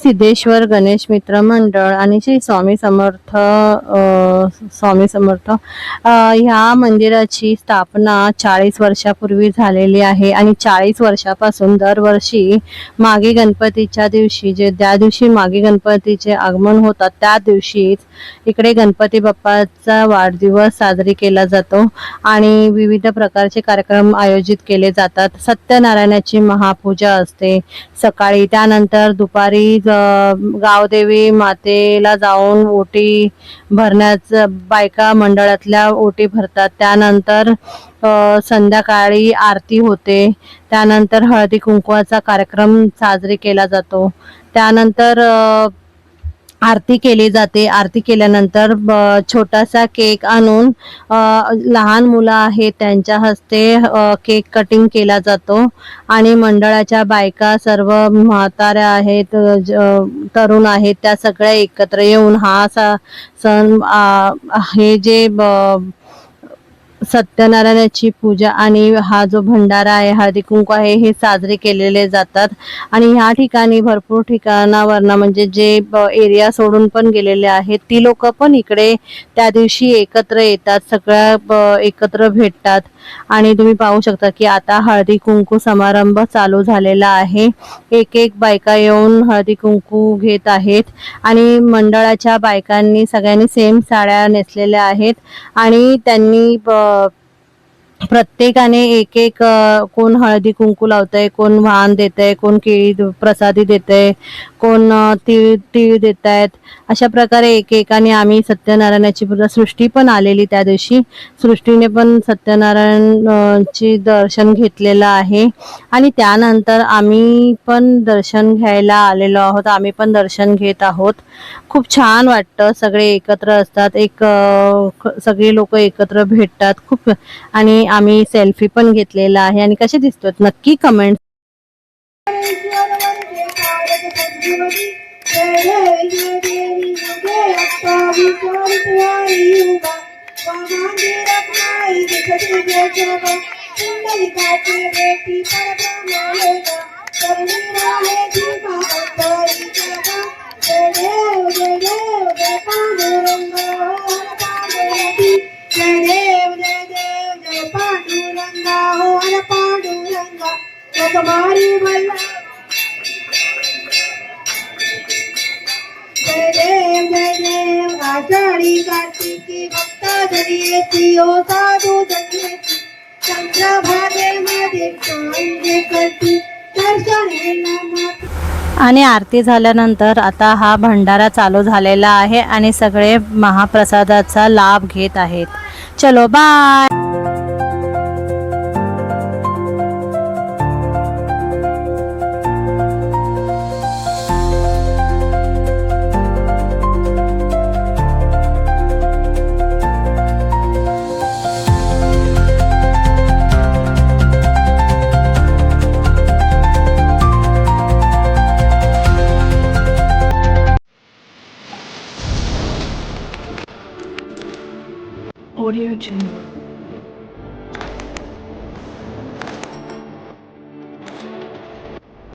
सिद्धेश्वर गणेश मित्र मंडळ आणि श्री स्वामी समर्थ ह्या मंदिराची स्थापना 40 वर्षापूर्वी झालेली आहे आणि 40 वर्षापासून दरवर्षी मागे गणपतीच्या दिवशी ज्या दिवशी मागे गणपतीचे आगमन होतात त्या दिवशीच इकडे गणपती बाप्पाचा वाढदिवस साजरी केला जातो आणि विविध प्रकारचे कार्यक्रम आयोजित केले जातात. सत्यनारायणाची महापूजा असते सकाळी, त्यानंतर दुपारी गावदेवी मातेला जाऊन ओटी भरण्याचं बायका मंडळातल्या ओटी भरतात. त्यानंतर संध्याकाळी आरती होते. त्यानंतर हळदी कुंकवाचा कार्यक्रम साजरी केला जातो. त्यानंतर आरती केली जाते. आरती केल्यानंतर छोटासा केक आणून लहान मुलं आहेत त्यांच्या हस्ते केक कटिंग केला जातो आणि मंडळाच्या बायका सर्व म्हाताऱ्या आहेत तरुण आहेत त्या सगळ्या एकत्र येऊन हा सण हे जे सत्यनारायणाची पूजा आणि हा जो भंडारा आहे हळदी कुंकू आहे हे साजरे केलेले जातात. आणि ह्या ठिकाणी भरपूर ठिकाणावरनं म्हणजे जे एरिया सोडून पण गेलेले आहेत ती लोक पण इकडे त्या दिवशी एकत्र येतात, सगळ्या एकत्र भेटतात. आणि तुम्ही पाहू शकता की आता हळदी कुंकू समारंभ चालू झालेला आहे. एक एक बायका येऊन हळदी कुंकू घेत आहेत आणि मंडळाच्या बायकांनी सगळ्यांनी सेम साड्या नेसलेल्या आहेत आणि त्यांनी प्रत्येकाने एक एक कोण हळदी कुंकू लावतंय, कोण वाण देतंय, कोण केळी प्रसादी देतंय, कोण तीळ देत आहेत. अशा प्रकारे एकेकाने आम्ही सत्यनारायणाची पूजा सृष्टी पण आलेली त्या दिवशी सृष्टीने पण सत्यनारायणची दर्शन घेतलेलं आहे आणि त्यानंतर आम्ही पण दर्शन घ्यायला आलेलो आहोत. आम्ही पण दर्शन घेत आहोत. खूप छान वाटतं, सगळे एकत्र असतात, सगळे लोक एकत्र भेटतात खूप. आणि आम्ही सेल्फी पण घेतलेला आहे आणि कसे दिसतात नक्की कमेंट. आषाढी कार्तिकी भक्ता जरी येती ओ साधू जरी येती चंद्रभागेमध्ये सांगे करती दर्शन. आणि आरती झाल्यानंतर आता हा भंडारा चालू झालेला आहे आणि सगळे महाप्रसादाचा लाभ घेत आहेत. चलो बाय. Audio Jungle.